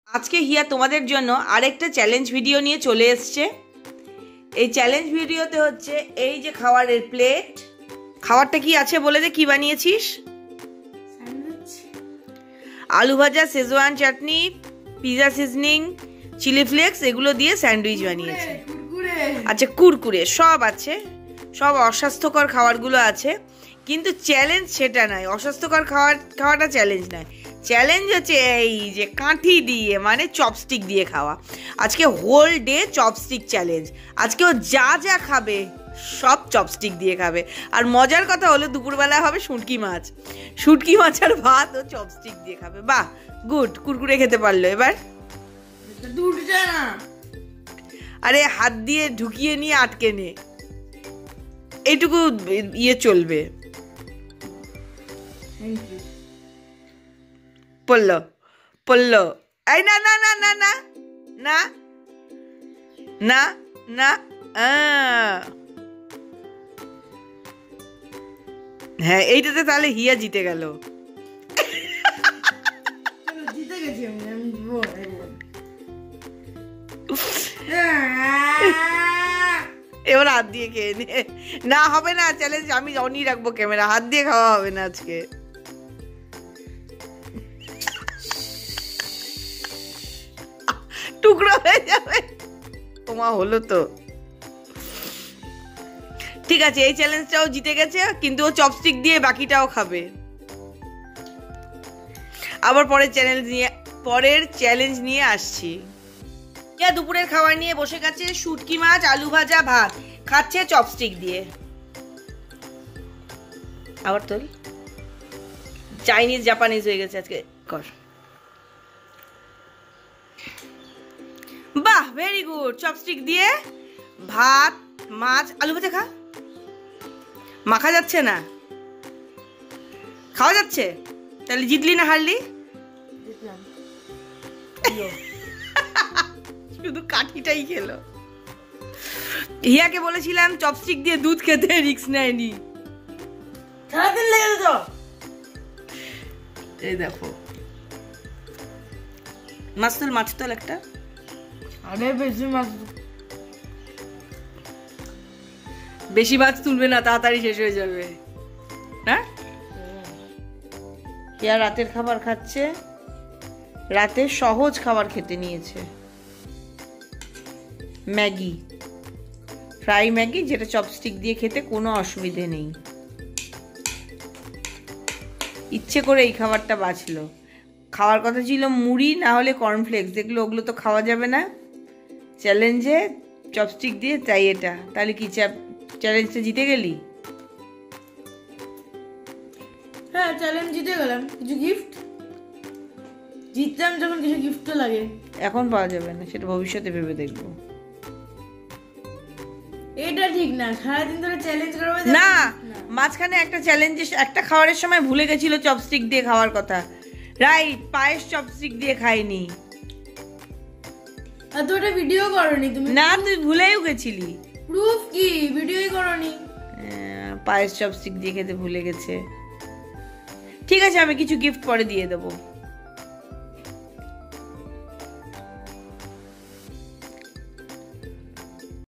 আজকে হিয়া তোমাদের জন্য আরেকটা চ্যালেঞ্জ ভিডিও নিয়ে চলে এসছে। এই চ্যালেঞ্জ ভিডিওতে হচ্ছে এই যে খাবারের প্লেট, খাবারটা কি আছে বলে দে, কি বানিয়েছিস? আলু ভাজা, শেজওয়ান চাটনি, পিজা সিজনিং, চিলি ফ্লেক্স, এগুলো দিয়ে স্যান্ডউইচ বানিয়েছে। আচ্ছা, কুরকুরে সব আছে, সব অস্বাস্থ্যকর খাবারগুলো আছে, কিন্তু চ্যালেঞ্জ সেটা নয়। অস্বাস্থ্যকর খাওয়াটা চ্যালেঞ্জ নয়, চ্যালেঞ্জ হচ্ছে এই যে কাঠি দিয়ে, মানে চপস্টিক দিয়ে খাওয়া। আজকে হোল ডে চপস্টিক চ্যালেঞ্জ। আজকে ও যা যা খাবে সব চপস্টিক দিয়ে খাবে। আর মজার কথা হলো দুপুরবেলা হবে শুটকি মাছ, শুটকি মাছ আর ভাত ও চপস্টিক দিয়ে খাবে। বাহ, গুড। কুরকুরে খেতে পারলো এবার। আরে হাত দিয়ে ঢুকিয়ে নিয়ে আটকে নে, এইটুকু ইয়ে চলবে। পড়লো পড়লো, এই না না না না না না না না, হ্যাঁ এইটাতে তাহলে হিয়া জিতে গেল। এবার হাত দিয়ে খেয়ে নে। না হবে না চ্যালেঞ্জ, আমি অনই রাখবো ক্যামেরা, হাত দিয়ে খাওয়া হবে না আজকে। টুকরো হয়ে যাবে। তোমার হলো তো ঠিক আছে, এই চ্যালেঞ্জটাও জিতে গেছে, কিন্তু ও চপস্টিক দিয়ে বাকিটাও খাবে। আবার পরের চ্যালেঞ্জ নিয়ে আসছি। দুপুরের খাবার নিয়ে বসে গেছে, শুটকি মাছ, আলু ভাজা, ভাত খাচ্ছে চপস্টিক দিয়ে। আবার তোল, চাইনিজ জাপানিজ হয়ে গেছে আজকে। কর, বাহ, ভেরি গুড। চপস্টিক দিয়ে ভাত, মাছ, আলু ভাজা খা। মাখা যাচ্ছে না, খাওয়া যাচ্ছে। তাহলে জিতলি না হারলি? শুধু কাঠিটাই খেলো। হিয়াকে বলেছিলাম চপস্টিক দিয়ে দুধ খেতে, রিস্ক নেয়নি। সারাদিন লেগে যেত। এই দেখো, মাছ তোল, মাছ তোল একটা। আরে বেশি মাছ তুলবে না, তাড়াতাড়ি শেষ হয়ে যাবে। হ্যাঁ, হিয়া রাতের খাবার খাচ্ছে, রাতে সহজ খাবার খেতে নিয়েছে। ম্যাগি, ফ্রাই ম্যাগি, যেটা চপস্টিক দিয়ে খেতে কোনো অসুবিধে নেই। ইচ্ছে করে এই খাবারটা বাছলো। খাওয়ার কথা ছিল মুড়ি না হলে কর্নফ্লেক্স, দেখলো ওগুলো তো খাওয়া যাবে না চ্যালেঞ্জে, চপস্টিক দিয়ে, তাই এটা। তাহলে কি চ্যালেঞ্জটা জিতে গেলি? হ্যাঁ, চ্যালেঞ্জ জিতে গেলাম। কিছু গিফট জিতলাম যখন, কিছু গিফট তো লাগে। এখন পাওয়া যাবে না, সেটা ভবিষ্যতে ভেবে দেখবো। এটা ঠিক না, সারাদিন ধরে চ্যালেঞ্জ করবে না। মাঝখানে একটা চ্যালেঞ্জে একটা খাবারের সময় ভুলে গেছিল চপস্টিক দিয়ে খাওয়ার কথা। রাইট, পায়েস চপস্টিক দিয়ে খাইনি। আর তো ওটা ভিডিও করনি তুমি? না, তুই ভুলেও গেছিলি। প্রুফ কি? ভিডিওই করনি। পায়েস চপস্টিক দিয়ে খেতে ভুলে গেছে। ঠিক আছে, আমি কিছু গিফট পরে দিয়ে দেবো।